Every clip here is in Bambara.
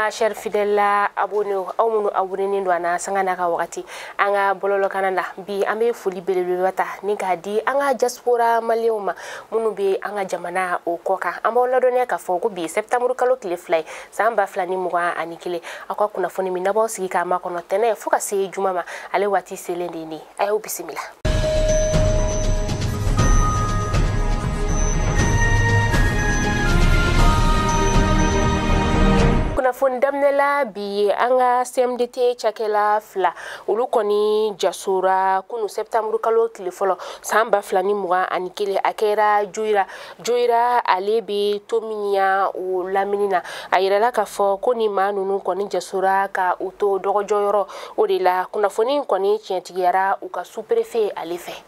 Anga cher fidèle abonné awmunu abonné ndo ana sangana ka wakati anga bololo kananda bi ambe foli belelu wata ninka di anga diaspora malioma munu be anga jamana o koka amba la donné ka fo ko bi septembre kalo kile fly samba flani muwa anikile akwa kuna foni minabo sigi ka makono tene fuka se jumama ale wati selende ni ayo bisimila. Kuna fundamnela bi anga CMDT chakela fla ulu koni jasura kunu septembre kalo kile folo samba flani muwa anikile akera joira alebi tominia o laminina ayirala ka fo koni manunu koni jasura ka uto dogojo yoro odela kuna foni koni chientigiara uka sous-préfet alefe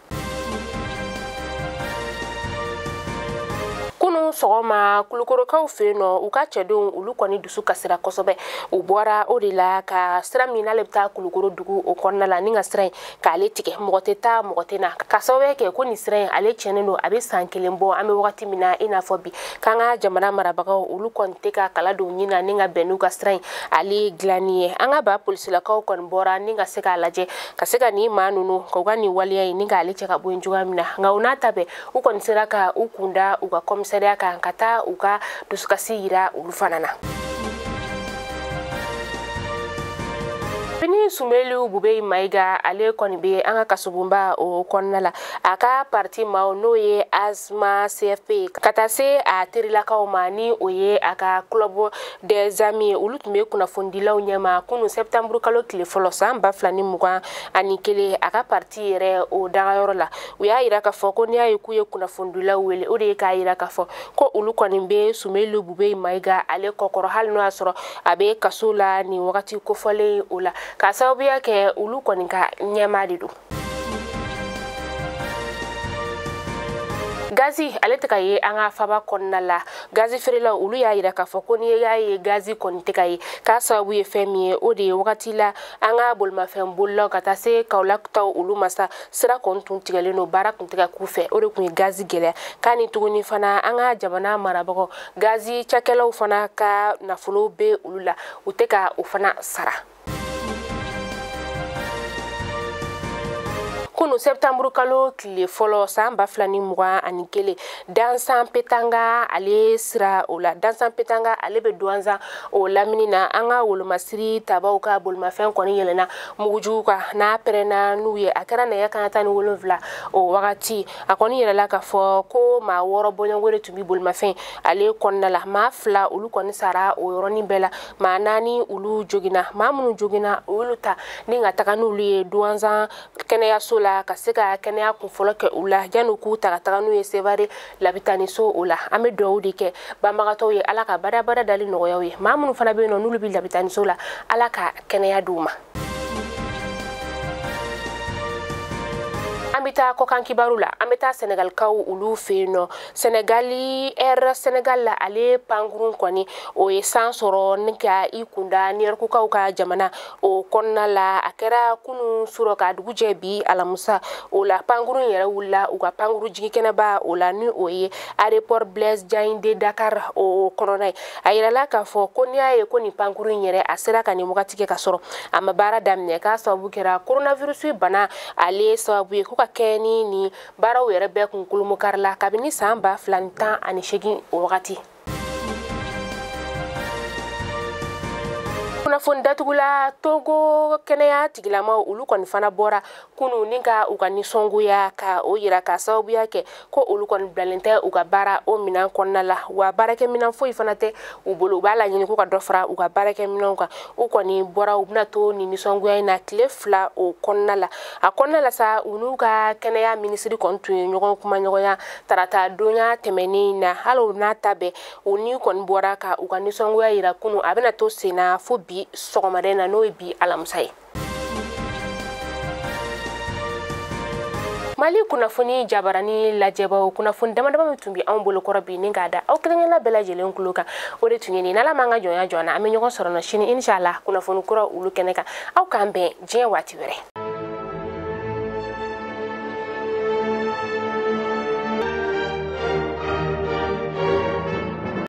kunu sogoma kulukorokaw feno uka chedon ulu koni dusu kasira kosobe ubora odila ka sira mina lebta kulukoro dugu o konnala ninga sira ka ale tike mogoteta mogotena kasobe ke kuni sira ale cheneno abe sankelembo ame wakati mina ina fobi kanga jamana marabagaw ulu konte ka kala do nyina ninga benuka sira ale glanie anga ba police la kaw kon bora ninga seka laje kaseka ni manunu ko gani waliya ninga ale cheka bunjuga mina ngauna tabe ukon sira ka ukunda uka komisaria ka nkata uka dusukasira ulufanana Bini sumelu bube maiga ale koni be anga kasubumba o konnala aka parti mao noye asma CFP katase a terila kaumani oye aka club des amis ulutume kuna fondila unyama kunu septembre kalo kile folo samba flani muka anikele aka parti ere o dagayorola uya iraka foko ni ayekuye kuna fondila wele ode ka iraka fo ko ulu koni be sumelu bube maiga ale kokoro hal no asoro abe kasula ni wakati ko fole ola kasabu yake ulu konika nyama didu gazi aletika ye anga faba konnala gazi ferila ulu ya ira ka fokoni ya ye gazi kontika ye kasabu ye femi ode wakati la anga bolma fembulla kata se kaulakta ulu masa sira kontun tigaleno bara kuntika kufe ode kun gazi gele kani tuguni fana anga jamana marabago gazi chakela ufana ka nafulo be ulula uteka ufana sara kunu septembre kalo kile folo samba flani muwa anikele dansan petanga ale sira ola dansan petanga ale be douanza o laminina anga wolo masiri tabauka bolma fen koni yelena mujuka na perena nuye akara na yakanta ni wolo vla o wakati akoni yelela ka fo ko ma woro bonyo wore tumi bolma fen ale konnala ma fla ulu koni sara o yoroni bela ma nani ulu jogina ma munu jogina uluta ninga takanu liye douanza kene ya sola kaseka kenya kunfolo ke ula janu ku taga nu yesevare labitani so ula ame dawudi ke bamagato ye alaka bada dali no yawe mamunu fana be no nulu bi labitani so la alaka kenya duma ambita ko kanki barula ambita Senegal kaw ulu feno Senegali Senegal la ale pangurun kwani o esansoro nika ikunda ni ku kaw ka jamana o konna la akera kunu suro ka duguje bi alamusa o la pangurun yera wula u ka panguru jigi kenaba o la ni oye aéroport Blaise Diagne de Dakar o koronai ayira la ka fo konia e koni pangurun yere asera ka ni mugati ke kasoro amabara damne ka sabu kera coronavirus bana ale sabu ko keni ni bara were be kun kulumu karla kabini samba flantan ani shegi wakati kuna fonda tugula Togo Kenya tigilama ulu kon fana bora kunu ninga ukani songu ya ka oyira ka sababu yake ko ulu kon blalente uga bara o minan konnala wa barake minan foi fanate ubolo bala nyini ko ka dofra uga barake minan ka ukoni bora ubna to ni songu ya na klefla o konnala a konnala sa unuga Kenya ministry kontu nyogon kuma nyogon ya tarata donya temeni na halo na tabe uni kon bora ka ukani songu ya ira kunu abena to sena fobi sogomarena no bi alamsai Mali kuna funi jabarani lajeba kuna funi dama mitumbi ambolo korobi ningada au kilengela bela jele nkuluka ore tunyeni nala manga joya jona amenyo sorono shini inshallah kuna funi kura ulu keneka au kambe je wati were